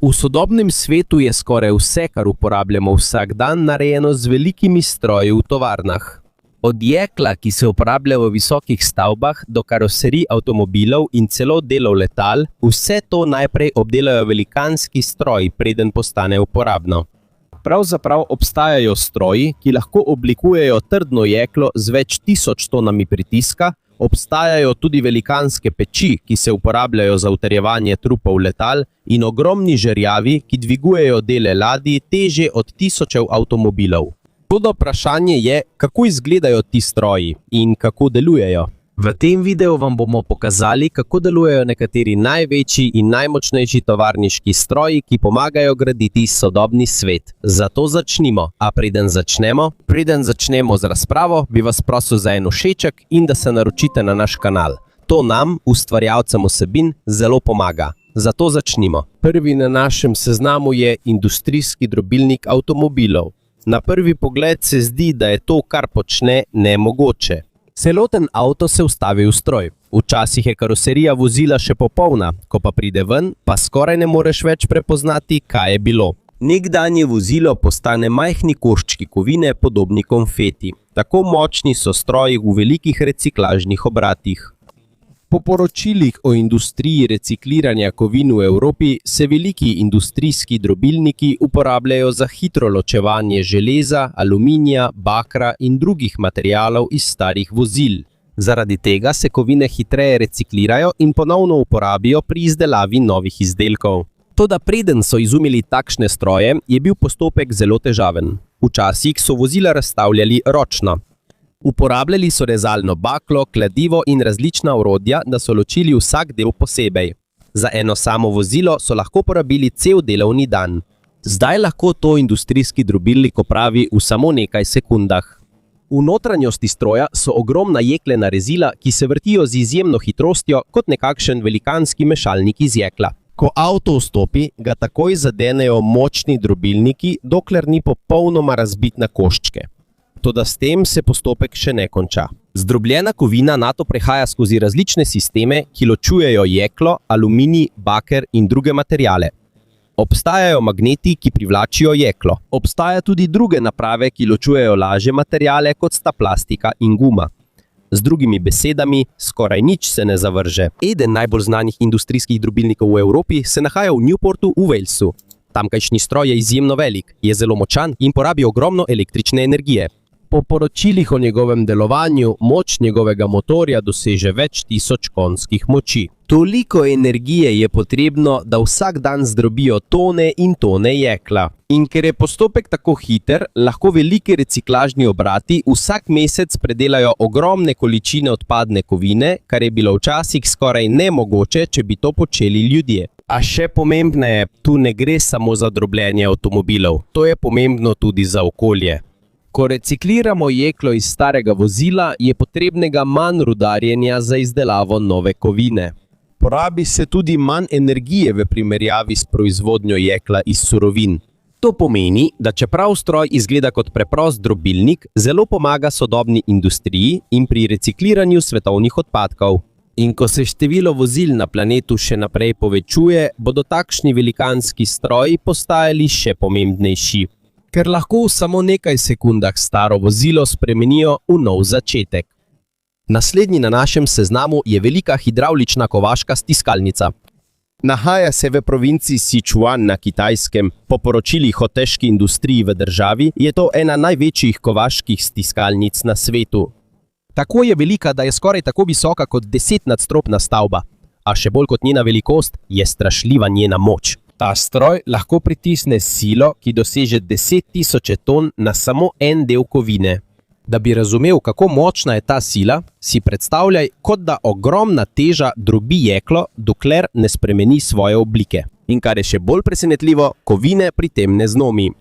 V sodobnem svetu je skoraj vse, kar uporabljamo vsak dan, narejeno z velikimi stroji v tovarnah. Od jekla, ki se uporablja v visokih stavbah, do karoserij avtomobilov in celo delov letal, vse to najprej obdelajo velikanski stroji, preden postane uporabno. Pravzaprav obstajajo stroji, ki lahko oblikujejo trdno jeklo z več tisoč tonami pritiska, obstajajo tudi velikanske peči, ki se uporabljajo za utrjevanje trupov letal, in ogromni žerjavi, ki dvigujejo dele ladij težje od tisočev avtomobilov. Toda vprašanje je, kako izgledajo ti stroji in kako delujejo. V tem videu vam bomo pokazali, kako delujejo nekateri največji in najmočnejši tovarniški stroji, ki pomagajo graditi sodobni svet. Zato začnimo. A preden začnemo z razpravo, bi vas prosil za en všeček in da se naročite na naš kanal. To nam, ustvarjalcem vsebin, zelo pomaga. Zato začnimo. Prvi na našem seznamu je industrijski drobilnik avtomobilov. Na prvi pogled se zdi, da je to, kar počne, nemogoče. Celoten avto se vstavi v stroj. Včasih je karoserija vozila še popolna, ko pa pride ven, pa skoraj ne moreš več prepoznati, kaj je bilo. Nekdanje vozilo postane majhni koščki kovine, podobni konfeti. Tako močni so stroji v velikih reciklažnih obratih. Po poročilih o industriji recikliranja kovin v Evropi se veliki industrijski drobilniki uporabljajo za hitro ločevanje železa, aluminija, bakra in drugih materialov iz starih vozil. Zaradi tega se kovine hitreje reciklirajo in ponovno uporabijo pri izdelavi novih izdelkov. Toda preden so izumili takšne stroje, je bil postopek zelo težaven. Včasih so vozila razstavljali ročno. Uporabljali so rezalno baklo, kladivo in različna orodja, da so ločili vsak del posebej. Za eno samo vozilo so lahko porabili cel delovni dan. Zdaj lahko to industrijski drobilnik opravi v samo nekaj sekundah. V notranjosti stroja so ogromna jeklena rezila, ki se vrtijo z izjemno hitrostjo kot nekakšen velikanski mešalnik iz jekla. Ko avto vstopi, ga takoj zadenejo močni drobilniki, dokler ni popolnoma razbit na koščke. Toda s tem se postopek še ne konča. Zdrobljena kovina nato prehaja skozi različne sisteme, ki ločujejo jeklo, aluminij, baker in druge materiale. Obstajajo magneti, ki privlačijo jeklo. Obstaja tudi druge naprave, ki ločujejo lažje materiale, kot sta plastika in guma. Z drugimi besedami, skoraj nič se ne zavrže. Eden najbolj znanih industrijskih drobilnikov v Evropi se nahaja v Newportu v Walesu. Tamkajšnji stroj je izjemno velik, je zelo močan in porabi ogromno električne energije. Po poročilih o njegovem delovanju, moč njegovega motorja doseže več tisoč konjskih moči. Toliko energije je potrebno, da vsak dan zdrobijo tone in tone jekla. In ker je postopek tako hiter, lahko veliki reciklažni obrati vsak mesec predelajo ogromne količine odpadne kovine, kar je bilo včasih skoraj nemogoče, če bi to počeli ljudje. A še pomembneje, tu ne gre samo za drobljenje avtomobilov, to je pomembno tudi za okolje. Ko recikliramo jeklo iz starega vozila, je potrebnega manj rudarjenja za izdelavo nove kovine. Porabi se tudi manj energije v primerjavi s proizvodnjo jekla iz surovin. To pomeni, da čeprav stroj izgleda kot preprost drobilnik, zelo pomaga sodobni industriji in pri recikliranju svetovnih odpadkov. In ko se število vozil na planetu še naprej povečuje, bodo takšni velikanski stroji postajali še pomembnejši. Ker lahko v samo nekaj sekundah staro vozilo spremenijo v nov začetek. Naslednji na našem seznamu je velika hidravlična kovaška stiskalnica. Nahaja se v provinci Sichuan na Kitajskem. Po poročilih o težki industriji v državi je to ena največjih kovaških stiskalnic na svetu. Tako je velika, da je skoraj tako visoka kot 10-nadstropna stavba. A še bolj kot njena velikost je strašljiva njena moč. Ta stroj lahko pritisne silo, ki doseže 10.000 ton na samo en del kovine. Da bi razumel, kako močna je ta sila, si predstavljaj, kot da ogromna teža drobi jeklo, dokler ne spremeni svoje oblike. In kar je še bolj presenetljivo, kovine pri tem ne znomi.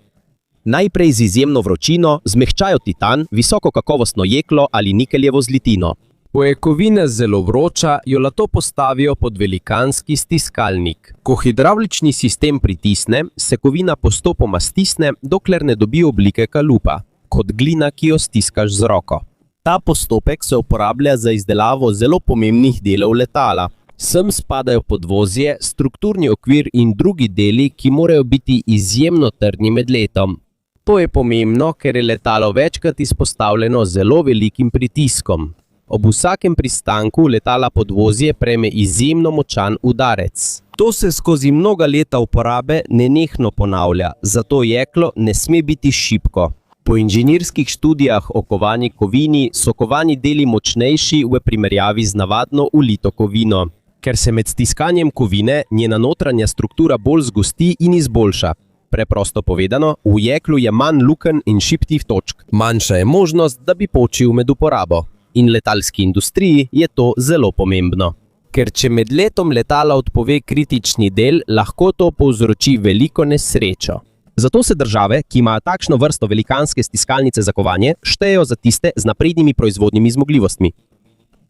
Najprej z izjemno vročino zmehčajo titan, visoko kakovostno jeklo ali nikeljevo zlitino. Ko je kovina zelo vroča, jo nato postavijo pod velikanski stiskalnik. Ko hidravlični sistem pritisne, se kovina postopoma stisne, dokler ne dobi oblike kalupa, kot glina, ki jo stiskaš z roko. Ta postopek se uporablja za izdelavo zelo pomembnih delov letala. Sem spadajo podvozje, strukturni okvir in drugi deli, ki morajo biti izjemno trdni med letom. To je pomembno, ker je letalo večkrat izpostavljeno zelo velikim pritiskom. Ob vsakem pristanku letala podvozje prejme izjemno močan udarec. To se skozi mnoga leta uporabe nenehno ponavlja, zato jeklo ne sme biti šibko. Po inženirskih študijah o kovani kovini so kovani deli močnejši v primerjavi z navadno ulito kovino. Ker se med stiskanjem kovine njena notranja struktura bolj zgosti in izboljša. Preprosto povedano, v jeklu je manj lukenj in šibkih točk. Manjša je možnost, da bi počil med uporabo. In letalski industriji je to zelo pomembno. Ker če med letom letala odpove kritični del, lahko to povzroči veliko nesrečo. Zato se države, ki imajo takšno vrsto velikanske stiskalnice za kovanje, štejejo za tiste z naprednimi proizvodnimi zmogljivostmi.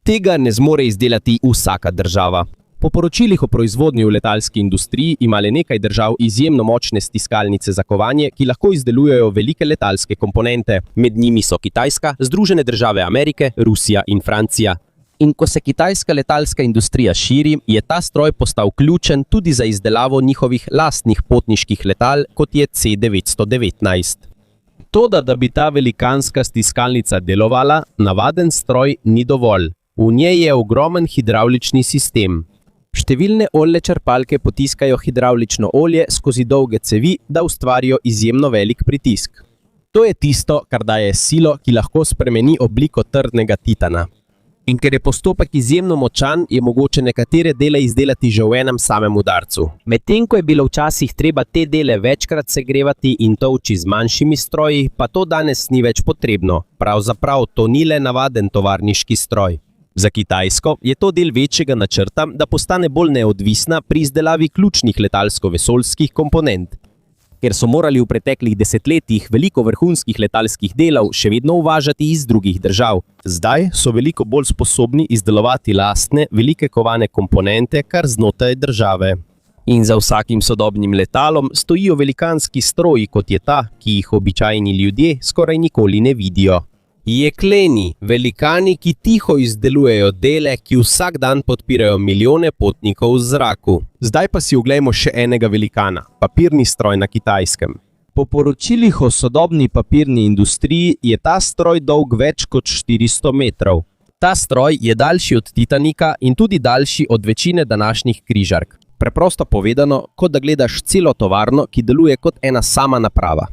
Tega ne zmore izdelati vsaka država. Po poročilih o proizvodnji v letalski industriji ima le nekaj držav izjemno močne stiskalnice za kovanje, ki lahko izdelujejo velike letalske komponente. Med njimi so Kitajska, Združene države Amerike, Rusija in Francija. In ko se kitajska letalska industrija širi, je ta stroj postal ključen tudi za izdelavo njihovih lastnih potniških letal, kot je C-919. Toda, da bi ta velikanska stiskalnica delovala, navaden stroj ni dovolj. V njej je ogromen hidravlični sistem. Številne oljne črpalke potiskajo hidravlično olje skozi dolge cevi, da ustvarijo izjemno velik pritisk. To je tisto, kar daje silo, ki lahko spremeni obliko trdnega titana. In ker je postopek izjemno močan, je mogoče nekatere dele izdelati že v enem samem udarcu. Medtem ko je bilo včasih treba te dele večkrat segrevati in tolči z manjšimi stroji, pa to danes ni več potrebno. Pravzaprav to ni le navaden tovarniški stroj. Za Kitajsko je to del večjega načrta, da postane bolj neodvisna pri izdelavi ključnih letalsko-vesoljskih komponent. Ker so morali v preteklih desetletjih veliko vrhunskih letalskih delov še vedno uvažati iz drugih držav. Zdaj so veliko bolj sposobni izdelovati lastne, velike kovane komponente kar znotraj države. In za vsakim sodobnim letalom stojijo velikanski stroji, kot je ta, ki jih običajni ljudje skoraj nikoli ne vidijo. Jekleni, velikani, ki tiho izdelujejo dele, ki vsak dan podpirajo milijone potnikov v zraku. Zdaj pa si oglejmo še enega velikana, papirni stroj na Kitajskem. Po poročilih o sodobni papirni industriji je ta stroj dolg več kot 400 metrov. Ta stroj je daljši od Titanika in tudi daljši od večine današnjih križark. Preprosto povedano, kot da gledaš celo tovarno, ki deluje kot ena sama naprava.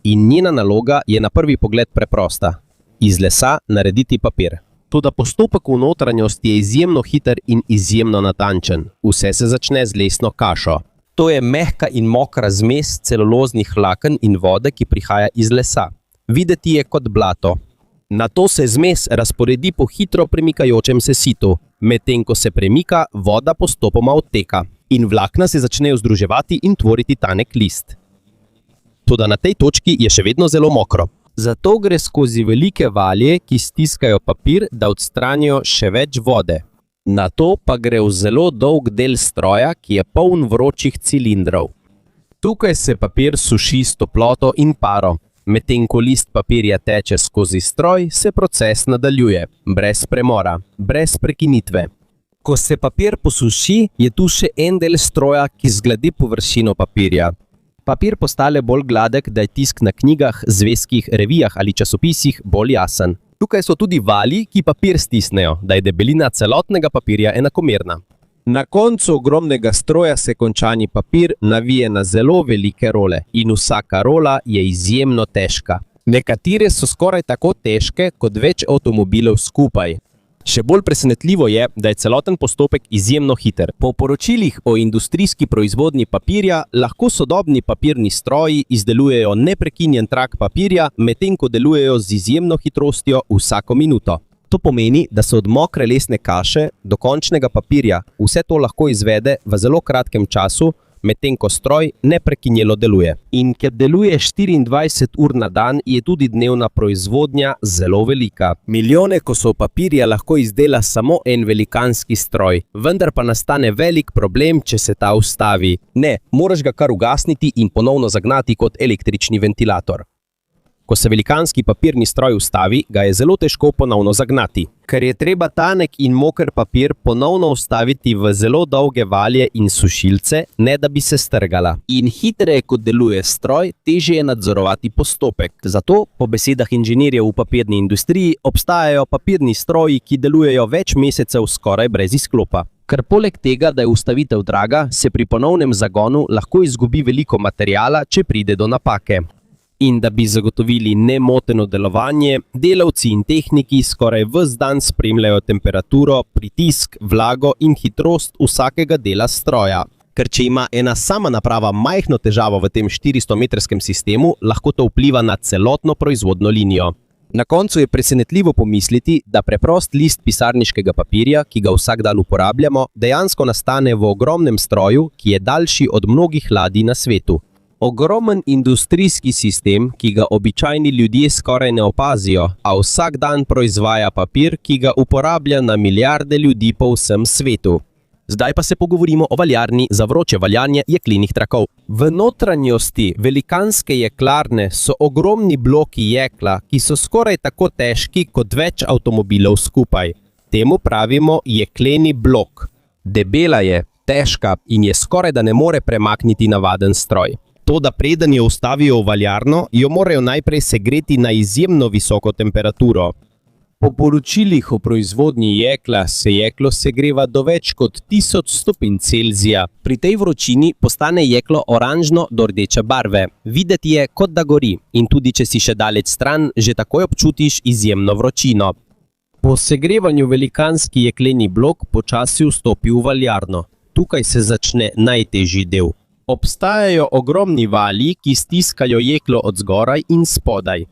In njena naloga je na prvi pogled preprosta. Iz lesa narediti papir. Toda postopek v notranjosti je izjemno hiter in izjemno natančen. Vse se začne z lesno kašo. To je mehka in mokra zmes celuloznih vlaken in vode, ki prihaja iz lesa. Videti je kot blato. Nato se zmes razporedi po hitro premikajočem se situ. Medtem ko se premika, voda postopoma odteka. In vlakna se začnejo združevati in tvoriti tanek list. Toda na tej točki je še vedno zelo mokro. Zato gre skozi velike valje, ki stiskajo papir, da odstranijo še več vode. Nato pa gre v zelo dolg del stroja, ki je poln vročih cilindrov. Tukaj se papir suši s toploto in paro. Medtem ko list papirja teče skozi stroj, se proces nadaljuje, brez premora, brez prekinitve. Ko se papir posuši, je tu še en del stroja, ki zgladi površino papirja. Papir postane bolj gladek, da je tisk na knjigah, zvezkih, revijah ali časopisih bolj jasen. Tukaj so tudi vali, ki papir stisnejo, da je debelina celotnega papirja enakomerna. Na koncu ogromnega stroja se končani papir navije na zelo velike role in vsaka rola je izjemno težka. Nekatere so skoraj tako težke kot več avtomobilov skupaj. Še bolj presenetljivo je, da je celoten postopek izjemno hiter. Po poročilih o industrijski proizvodnji papirja lahko sodobni papirni stroji izdelujejo neprekinjen trak papirja, medtem ko delujejo z izjemno hitrostjo vsako minuto. To pomeni, da se od mokre lesne kaše do končnega papirja vse to lahko izvede v zelo kratkem času, medtem ko stroj neprekinjeno deluje. In ker deluje 24 ur na dan, je tudi dnevna proizvodnja zelo velika. Milijone kosov papirja lahko izdela samo en velikanski stroj, vendar pa nastane velik problem, če se ta ustavi. Ne, moraš ga kar ugasniti in ponovno zagnati kot električni ventilator. Ko se velikanski papirni stroj ustavi, ga je zelo težko ponovno zagnati, ker je treba tanek in moker papir ponovno vstaviti v zelo dolge valje in sušilce, ne da bi se strgala. In hitreje kot deluje stroj, težje je nadzorovati postopek. Zato, po besedah inženirjev v papirni industriji, obstajajo papirni stroji, ki delujejo več mesecev skoraj brez izklopa. Ker poleg tega, da je ustavitev draga, se pri ponovnem zagonu lahko izgubi veliko materiala, če pride do napake. In da bi zagotovili nemoteno delovanje, delavci in tehniki skoraj ves dan spremljajo temperaturo, pritisk, vlago in hitrost vsakega dela stroja. Ker če ima ena sama naprava majhno težavo v tem 400-metrskem sistemu, lahko to vpliva na celotno proizvodno linijo. Na koncu je presenetljivo pomisliti, da preprost list pisarniškega papirja, ki ga vsak dan uporabljamo, dejansko nastane v ogromnem stroju, ki je daljši od mnogih ladij na svetu. Ogromen industrijski sistem, ki ga običajni ljudje skoraj ne opazijo, a vsak dan proizvaja papir, ki ga uporablja na milijarde ljudi po vsem svetu. Zdaj pa se pogovorimo o valjarni za vroče valjanje jeklenih trakov. V notranjosti velikanske jeklarne so ogromni bloki jekla, ki so skoraj tako težki kot več avtomobilov skupaj. Temu pravimo jekleni blok. Debela je, težka in je skoraj da ne more premakniti navaden stroj. Toda preden jo vstavijo v valjarno, jo morajo najprej segreti na izjemno visoko temperaturo. Po poročilih o proizvodnji jekla se jeklo segreva do več kot 1000 stopinj Celzija. Pri tej vročini postane jeklo oranžno do rdeče barve. Videti je, kot da gori, in tudi če si še daleč stran, že takoj občutiš izjemno vročino. Po segrevanju velikanski jekleni blok počasi vstopi v valjarno. Tukaj se začne najtežji del. Obstajajo ogromni valji, ki stiskajo jeklo od zgoraj in spodaj.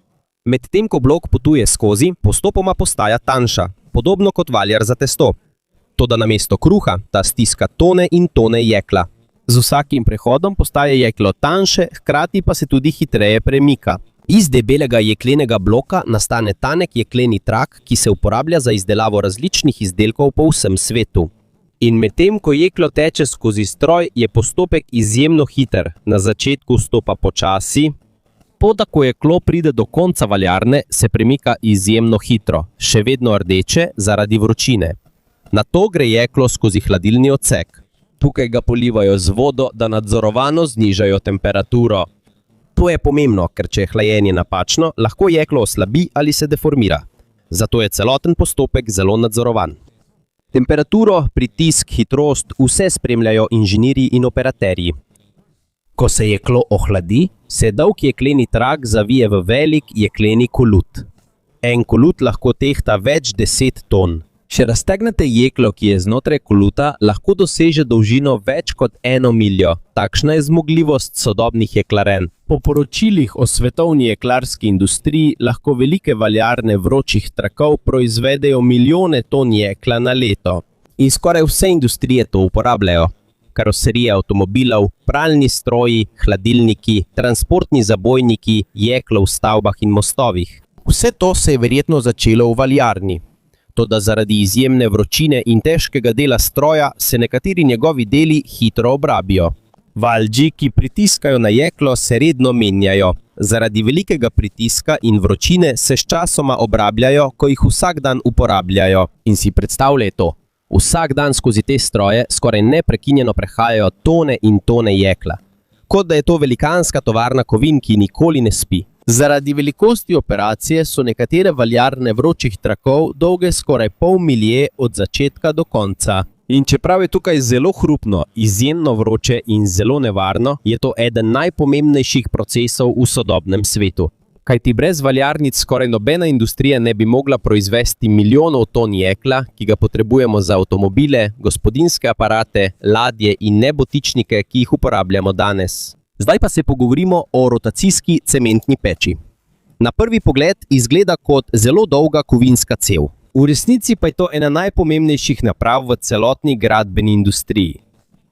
Medtem ko blok potuje skozi, postopoma postaja tanjša, podobno kot valjar za testo. Toda namesto kruha, ta stiska tone in tone jekla. Z vsakim prehodom postaje jeklo tanjše, hkrati pa se tudi hitreje premika. Iz debelega jeklenega bloka nastane tanek jekleni trak, ki se uporablja za izdelavo različnih izdelkov po vsem svetu. In medtem, ko jeklo teče skozi stroj, je postopek izjemno hiter. Na začetku stopa počasi, poda ko jeklo pride do konca valjarne, se premika izjemno hitro, še vedno rdeče zaradi vročine. Nato gre jeklo skozi hladilni odsek. Tukaj ga polivajo z vodo, da nadzorovano znižajo temperaturo. To je pomembno, ker če je hlajenje napačno, lahko jeklo oslabi ali se deformira. Zato je celoten postopek zelo nadzorovan. Temperaturo, pritisk, hitrost, vse spremljajo inženirji in operaterji. Ko se jeklo ohladi, se dolg jekleni trak zavije v velik jekleni kolut. En kolut lahko tehta več 10 ton. Če raztegnete jeklo, ki je znotraj koluta, lahko doseže dolžino več kot 1 miljo. Takšna je zmogljivost sodobnih jeklaren. Po poročilih o svetovni jeklarski industriji lahko velike valjarne vročih trakov proizvedejo milijone ton jekla na leto. In skoraj vse industrije to uporabljajo. Karoserije avtomobilov, pralni stroji, hladilniki, transportni zabojniki, jeklo v stavbah in mostovih. Vse to se je verjetno začelo v valjarni. Toda zaradi izjemne vročine in težkega dela stroja se nekateri njegovi deli hitro obrabijo. Valji, ki pritiskajo na jeklo, se redno menjajo. Zaradi velikega pritiska in vročine se sčasoma obrabljajo, ko jih vsak dan uporabljajo. In si predstavljaj to. Vsak dan skozi te stroje skoraj neprekinjeno prehajajo tone in tone jekla. Kot da je to velikanska tovarna kovin, ki nikoli ne spi. Zaradi velikosti operacije so nekatere valjarne vročih trakov dolge skoraj pol milje od začetka do konca. In čeprav je tukaj zelo hrupno, izjemno vroče in zelo nevarno, je to eden najpomembnejših procesov v sodobnem svetu. Kajti brez valjarnic skoraj nobena industrija ne bi mogla proizvesti milijonov ton jekla, ki ga potrebujemo za avtomobile, gospodinjske aparate, ladje in nebotičnike, ki jih uporabljamo danes. Zdaj pa se pogovorimo o rotacijski cementni peči. Na prvi pogled izgleda kot zelo dolga kovinska cev. V resnici pa je to ena najpomembnejših naprav v celotni gradbeni industriji.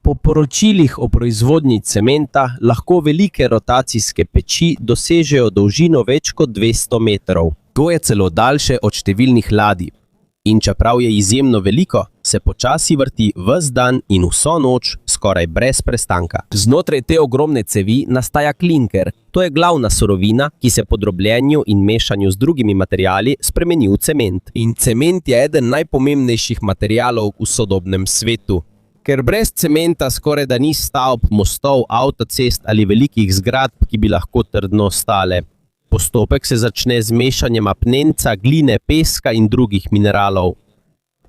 Po poročilih o proizvodnji cementa lahko velike rotacijske peči dosežejo dolžino več kot 200 metrov. To je celo daljše od številnih ladij. In čeprav je izjemno veliko, se počasi vrti ves dan in vso noč, skoraj brez prestanka. Znotraj te ogromne cevi nastaja klinker. To je glavna surovina, ki se po drobljenju in mešanju z drugimi materiali spremeni v cement. In cement je eden najpomembnejših materialov v sodobnem svetu. Ker brez cementa skoraj da ni stavb, mostov, avtocest ali velikih zgradb, ki bi lahko trdno stale. Postopek se začne z mešanjem apnenca, gline, peska in drugih mineralov.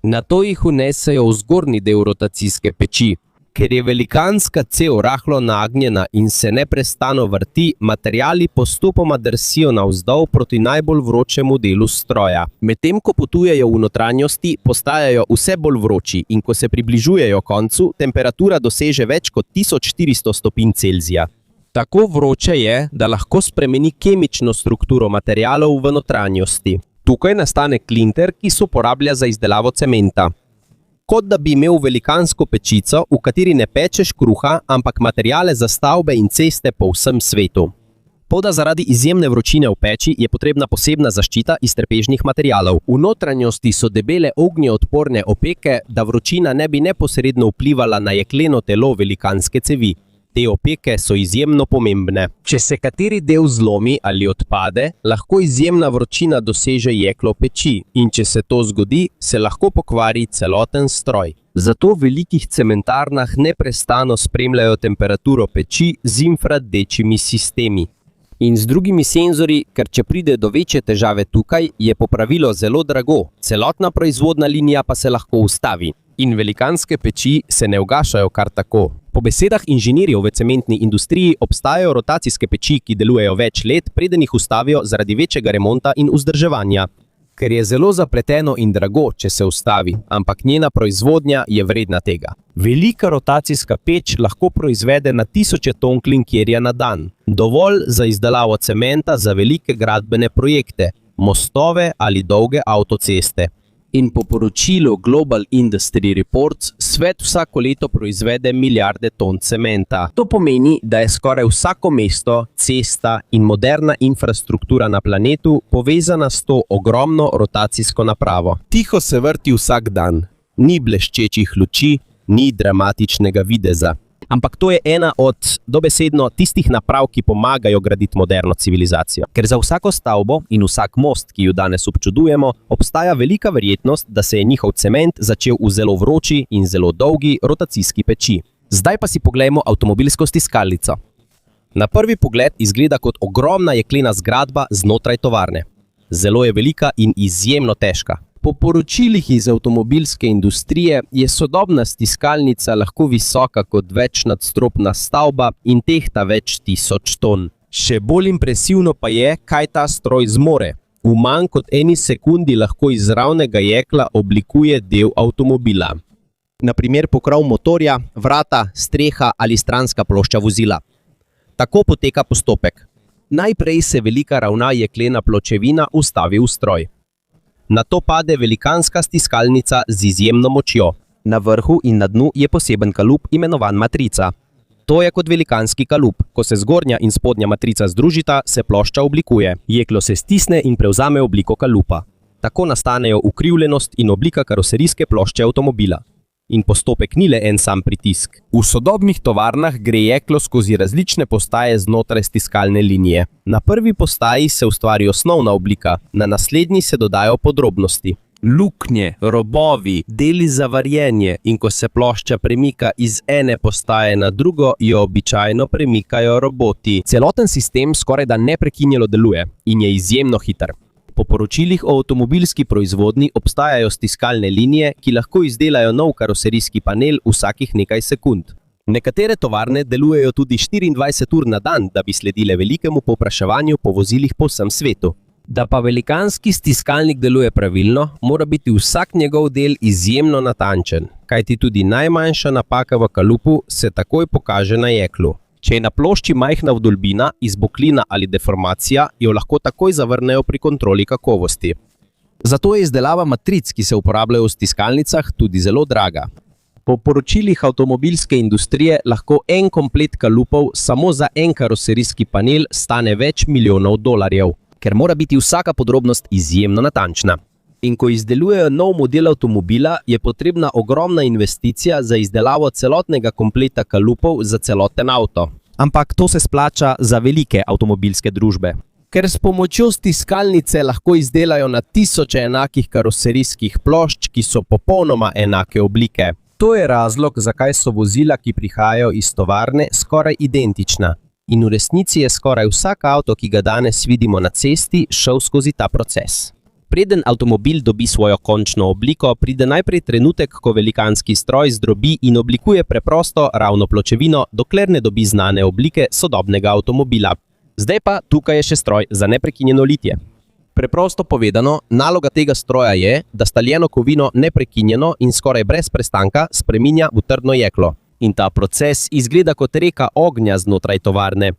Nato jih vnesejo v zgornji del rotacijske peči. Ker je velikanska cev rahlo nagnjena in se neprestano vrti, materiali postopoma drsijo navzdol proti najbolj vročemu delu stroja. Medtem ko potujejo v notranjosti, postajajo vse bolj vroči in ko se približujejo koncu, temperatura doseže več kot 1400 stopinj Celzija. Tako vroče je, da lahko spremeni kemično strukturo materialov v notranjosti. Tukaj nastane klinker, ki se uporablja za izdelavo cementa. Kot da bi imel velikansko pečico, v kateri ne pečeš kruha, ampak materiale za stavbe in ceste po vsem svetu. Toda zaradi izjemne vročine v peči je potrebna posebna zaščita iz trpežnih materialov. V notranjosti so debele ognjeodporne opeke, da vročina ne bi neposredno vplivala na jekleno telo velikanske cevi. Te opeke so izjemno pomembne. Če se kateri del zlomi ali odpade, lahko izjemna vročina doseže jeklo peči in če se to zgodi, se lahko pokvari celoten stroj. Zato v velikih cementarnah neprestano spremljajo temperaturo peči z infrardečimi sistemi. In z drugimi senzori, ker če pride do večje težave tukaj, je popravilo zelo drago, celotna proizvodna linija pa se lahko ustavi. In velikanske peči se ne ugašajo kar tako. Po besedah inženirjev v cementni industriji obstajajo rotacijske peči, ki delujejo več let, preden jih ustavijo zaradi večjega remonta in vzdrževanja. Ker je zelo zapleteno in drago, če se ustavi, ampak njena proizvodnja je vredna tega. Velika rotacijska peč lahko proizvede na tisoče ton klinkerja na dan. Dovolj za izdelavo cementa za velike gradbene projekte, mostove ali dolge avtoceste. In po poročilu Global Industry Reports, svet vsako leto proizvede milijarde ton cementa. To pomeni, da je skoraj vsako mesto, cesta in moderna infrastruktura na planetu povezana s to ogromno rotacijsko napravo. Tiho se vrti vsak dan. Ni bleščečih luči, ni dramatičnega videza. Ampak to je ena od, dobesedno, tistih naprav, ki pomagajo graditi moderno civilizacijo. Ker za vsako stavbo in vsak most, ki jo danes občudujemo, obstaja velika verjetnost, da se je njihov cement začel v zelo vroči in zelo dolgi rotacijski peči. Zdaj pa si poglejmo avtomobilsko stiskalnico. Na prvi pogled izgleda kot ogromna jeklena zgradba znotraj tovarne. Zelo je velika in izjemno težka. Po poročilih iz avtomobilske industrije je sodobna stiskalnica lahko visoka kot večnadstropna stavba in tehta več 1000 ton. Še bolj impresivno pa je, kaj ta stroj zmore. V manj kot eni sekundi lahko iz ravnega jekla oblikuje del avtomobila. Na primer pokrov motorja, vrata, streha ali stranska plošča vozila. Tako poteka postopek. Najprej se velika ravna jeklena pločevina ustavi v stroj. Nato pade velikanska stiskalnica z izjemno močjo. Na vrhu in na dnu je poseben kalup imenovan matrica. To je kot velikanski kalup. Ko se zgornja in spodnja matrica združita, se plošča oblikuje. Jeklo se stisne in prevzame obliko kalupa. Tako nastanejo ukrivljenost in oblika karoserijske plošče avtomobila. In postopek ni le en sam pritisk. V sodobnih tovarnah gre jeklo skozi različne postaje znotraj stiskalne linije. Na prvi postaji se ustvari osnovna oblika, na naslednji se dodajo podrobnosti. Luknje, robovi, deli za varjenje in ko se plošča premika iz ene postaje na drugo, jo običajno premikajo roboti. Celoten sistem skorajda neprekinjeno deluje in je izjemno hiter. Po poročilih o avtomobilski proizvodnji obstajajo stiskalne linije, ki lahko izdelajo nov karoserijski panel vsakih nekaj sekund. Nekatere tovarne delujejo tudi 24 ur na dan, da bi sledile velikemu povpraševanju po vozilih po vsem svetu. Da pa velikanski stiskalnik deluje pravilno, mora biti vsak njegov del izjemno natančen, kajti tudi najmanjša napaka v kalupu se takoj pokaže na jeklu. Če je na plošči majhna vdolbina, izboklina ali deformacija, jo lahko takoj zavrnejo pri kontroli kakovosti. Zato je izdelava matric, ki se uporabljajo v stiskalnicah, tudi zelo draga. Po poročilih avtomobilske industrije lahko en komplet kalupov samo za en karoserijski panel stane več milijonov dolarjev, ker mora biti vsaka podrobnost izjemno natančna. In ko izdelujejo nov model avtomobila, je potrebna ogromna investicija za izdelavo celotnega kompleta kalupov za celoten avto. Ampak to se splača za velike avtomobilske družbe. Ker s pomočjo stiskalnice lahko izdelajo na tisoče enakih karoserijskih plošč, ki so popolnoma enake oblike. To je razlog, zakaj so vozila, ki prihajajo iz tovarne, skoraj identična. In v resnici je skoraj vsak avto, ki ga danes vidimo na cesti, šel skozi ta proces. Preden avtomobil dobi svojo končno obliko, pride najprej trenutek, ko velikanski stroj zdrobi in oblikuje preprosto ravno pločevino, dokler ne dobi znane oblike sodobnega avtomobila. Zdaj pa tukaj je še stroj za neprekinjeno litje. Preprosto povedano, naloga tega stroja je, da staljeno kovino neprekinjeno in skoraj brez prestanka spreminja v trdno jeklo. In ta proces izgleda kot reka ognja znotraj tovarne.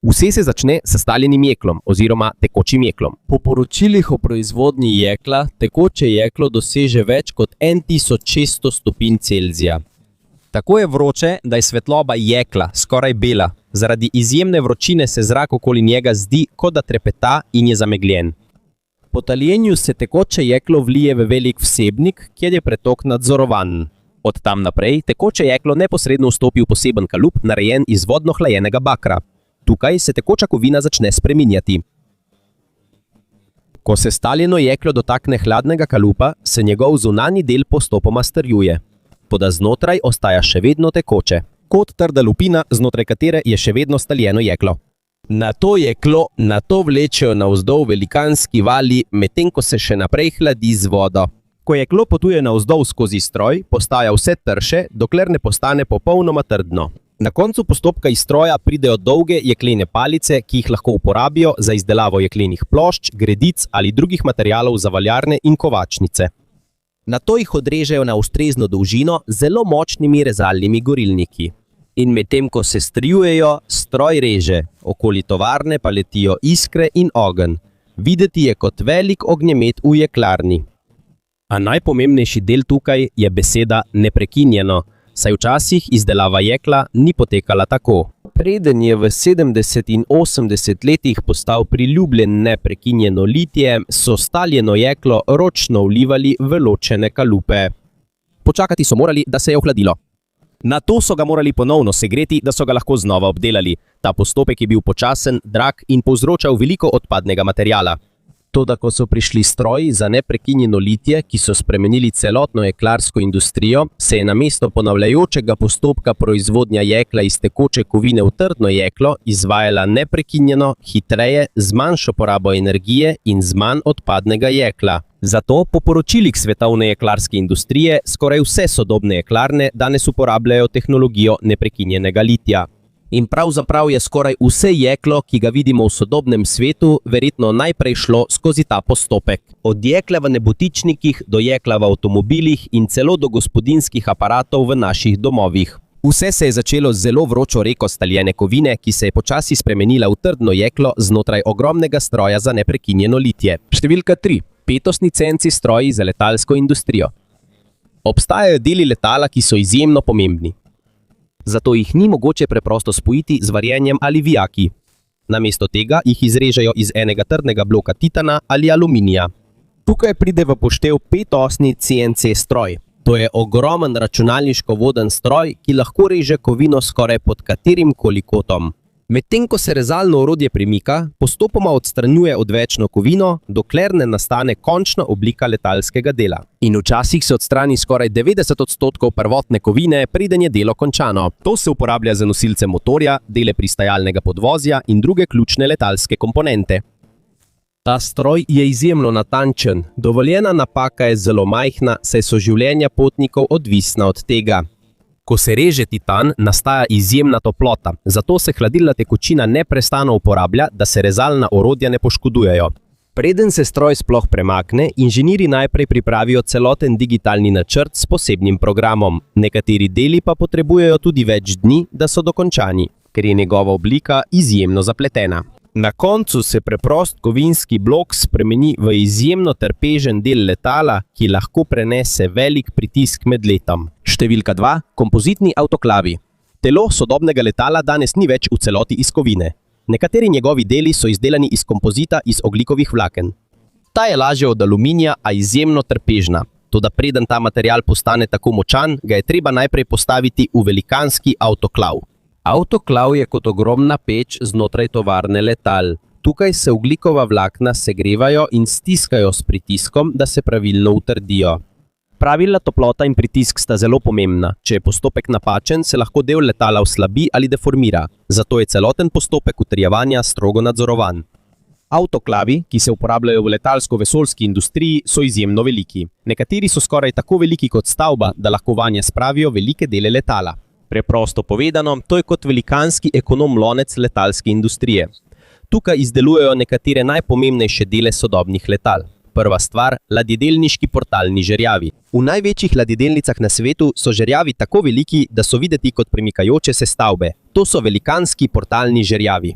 Vse se začne s staljenim jeklom oziroma tekočim jeklom. Po poročilih o proizvodnji jekla, tekoče jeklo doseže več kot 1600 stopinj Celzija. Tako je vroče, da je svetloba jekla skoraj bela. Zaradi izjemne vročine se zrak okoli njega zdi, kot da trepeta in je zamegljen. Po taljenju se tekoče jeklo vlije v velik vsebnik, kjer je pretok nadzorovan. Od tam naprej tekoče jeklo neposredno vstopi v poseben kalup, narejen iz vodno hlajenega bakra. Tukaj se tekoča kovina začne spreminjati. Ko se staljeno jeklo dotakne hladnega kalupa, se njegov zunanji del postopoma strjuje. Toda znotraj ostaja še vedno tekoče, kot trda lupina, znotraj katere je še vedno staljeno jeklo. Na to jeklo vlečejo navzdol velikanski vali, medtem ko se še naprej hladi z vodo. Ko jeklo potuje navzdol skozi stroj, postaja vse trše, dokler ne postane popolnoma trdno. Na koncu postopka iz stroja pridejo dolge jeklene palice, ki jih lahko uporabijo za izdelavo jeklenih plošč, gredic ali drugih materialov za valjarne in kovačnice. Nato jih odrežejo na ustrezno dolžino z zelo močnimi rezalnimi gorilniki. In medtem ko se strijujejo, stroj reže, okoli tovarne pa letijo iskre in ogenj. Videti je kot velik ognjemet v jeklarni. A najpomembnejši del tukaj je beseda neprekinjeno, saj včasih izdelava jekla ni potekala tako. Preden je v 70 in 80 letih postal priljubljen neprekinjeno litje, so staljeno jeklo ročno vlivali v ločene kalupe. Počakati so morali, da se je ohladilo. Nato so ga morali ponovno segreti, da so ga lahko znova obdelali. Ta postopek je bil počasen, drag in povzročal veliko odpadnega materiala. Toda ko so prišli stroji za neprekinjeno litje, ki so spremenili celotno jeklarsko industrijo, se je namesto ponavljajočega postopka proizvodnja jekla iz tekoče kovine v trdno jeklo izvajala neprekinjeno, hitreje, z manjšo porabo energije in z manj odpadnega jekla. Zato po poročilih svetovne jeklarske industrije skoraj vse sodobne jeklarne danes uporabljajo tehnologijo neprekinjenega litja. In pravzaprav je skoraj vse jeklo, ki ga vidimo v sodobnem svetu, verjetno najprej šlo skozi ta postopek. Od jekla v nebotičnikih do jekla v avtomobilih in celo do gospodinjskih aparatov v naših domovih. Vse se je začelo z zelo vročo reko staljene kovine, ki se je počasi spremenila v trdno jeklo znotraj ogromnega stroja za neprekinjeno litje. Številka 3. Petosni cenci stroji za letalsko industrijo. Obstajajo deli letala, ki so izjemno pomembni. Zato jih ni mogoče preprosto spojiti z varjenjem ali vijaki. Namesto tega jih izrežejo iz enega trdnega bloka titana ali aluminija. Tukaj pride v poštev petosni CNC stroj. To je ogromen računalniško voden stroj, ki lahko reže kovino skoraj pod katerim koli kotom. Medtem ko se rezalno orodje premika, postopoma odstranjuje odvečno kovino, dokler ne nastane končna oblika letalskega dela. In včasih se odstrani skoraj 90% prvotne kovine, preden je delo končano. To se uporablja za nosilce motorja, dele pristajalnega podvozja in druge ključne letalske komponente. Ta stroj je izjemno natančen, dovoljena napaka je zelo majhna, saj so življenja potnikov odvisna od tega. Ko se reže titan, nastaja izjemna toplota, zato se hladilna tekočina neprestano uporablja, da se rezalna orodja ne poškodujejo. Preden se stroj sploh premakne, inženirji najprej pripravijo celoten digitalni načrt s posebnim programom. Nekateri deli pa potrebujejo tudi več dni, da so dokončani, ker je njegova oblika izjemno zapletena. Na koncu se preprost kovinski blok spremeni v izjemno trpežen del letala, ki lahko prenese velik pritisk med letom. Številka 2. Kompozitni avtoklavi. Telo sodobnega letala danes ni več v celoti iz kovine. Nekateri njegovi deli so izdelani iz kompozita iz ogljikovih vlaken. Ta je lažja od aluminija, a izjemno trpežna. Toda preden ta material postane tako močan, ga je treba najprej postaviti v velikanski avtoklav. Avtoklav je kot ogromna peč znotraj tovarne letal. Tukaj se ogljikova vlakna segrevajo in stiskajo s pritiskom, da se pravilno utrdijo. Pravilna toplota in pritisk sta zelo pomembna. Če je postopek napačen, se lahko del letala oslabi ali deformira. Zato je celoten postopek utrjevanja strogo nadzorovan. Avtoklavi, ki se uporabljajo v letalsko-vesoljski industriji, so izjemno veliki. Nekateri so skoraj tako veliki kot stavba, da lahko vanje spravijo velike dele letala. Preprosto povedano, to je kot velikanski ekonom lonec letalske industrije. Tukaj izdelujejo nekatere najpomembnejše dele sodobnih letal. Prva stvar, ladjedelniški portalni žerjavi. V največjih ladjedelnicah na svetu so žerjavi tako veliki, da so videti kot premikajoče se stavbe. To so velikanski portalni žerjavi.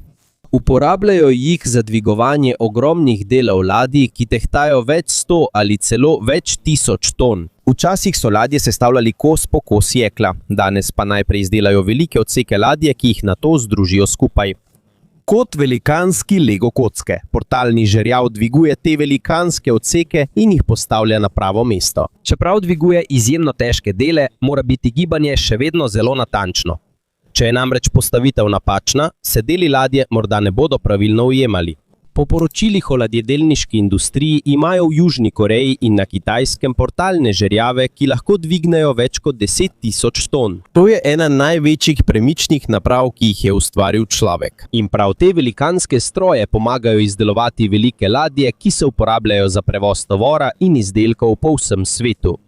Uporabljajo jih za dvigovanje ogromnih delov ladij, ki tehtajo več 100 ali celo več tisoč ton. Včasih so ladje sestavljali kos po kos jekla, danes pa najprej izdelajo velike odseke ladje, ki jih nato združijo skupaj. Kot velikanski Lego kocke. Portalni žerjav dviguje te velikanske odseke in jih postavlja na pravo mesto. Čeprav dviguje izjemno težke dele, mora biti gibanje še vedno zelo natančno. Če je namreč postavitev napačna, se deli ladje morda ne bodo pravilno ujemali. Po poročilih o ladjedelniški industriji imajo v Južni Koreji in na Kitajskem portalne žerjave, ki lahko dvignejo več kot 10.000 ton. To je ena največjih premičnih naprav, ki jih je ustvaril človek. In prav te velikanske stroje pomagajo izdelovati velike ladje, ki se uporabljajo za prevoz tovora in izdelkov po vsem svetu.